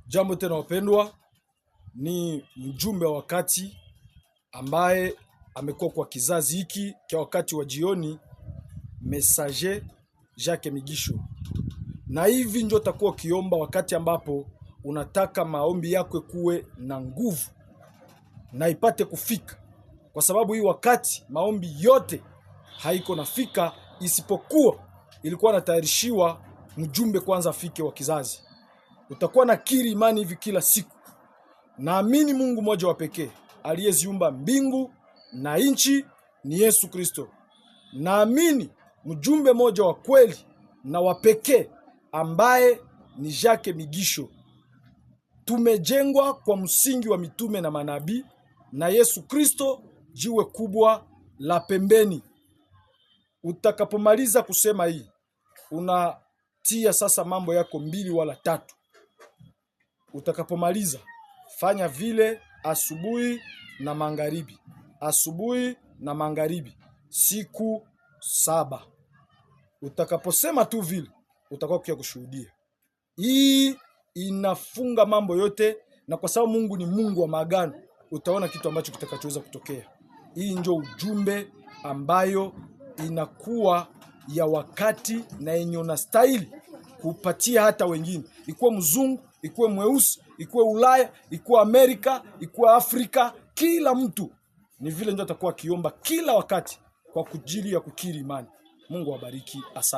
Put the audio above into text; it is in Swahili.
Jambo tena wapendwa, ni mjumbe wa wakati ambaye amekuwa kwa kizazi hiki kwa wakati wa jioni, Messager Jacques Migisho. Na hivi ndio utakuwa ukiomba wakati ambapo unataka maombi yako kuwe na nguvu na ipate kufika. Kwa sababu hii wakati maombi yote haiko nafika, isipokuwa ilikuwa natayarishiwa mjumbe kwanza afike wa kizazi. Utakuwa na kiri imani hivi kila siku. Naamini Mungu mmoja wa pekee aliyeziumba mbingu na nchi ni Yesu Kristo. Naamini mjumbe mmoja wa kweli na wa pekee ambaye ni Jacques Migisho. Tumejengwa kwa msingi wa mitume na manabii na Yesu Kristo jiwe kubwa la pembeni. Utakapomaliza kusema hii, unatia sasa mambo yako 2 wala 3. Utakapomaliza fanya vile asubuhi na magharibi. Asubuhi na magharibi siku 7. Utakaposema tu vile, utakuwa kia kushuhudia. Hii inafunga mambo yote, na kwa sababu Mungu ni Mungu wa maagano, utaona kitu ambacho kitakachoweza kutokea. Hii ndio ujumbe ambayo inakuwa ya wakati na yenye unastahili kupatia hata wengine. Ikuwe mzungu, ikuwe mweusi, ikuwe Ulaya, ikuwe Amerika, ikuwe Afrika, kila mtu. Ni vile ndio atakuwa akiomba kila wakati kwa kujili ya kukiri imani. Mungu awabariki. Asante.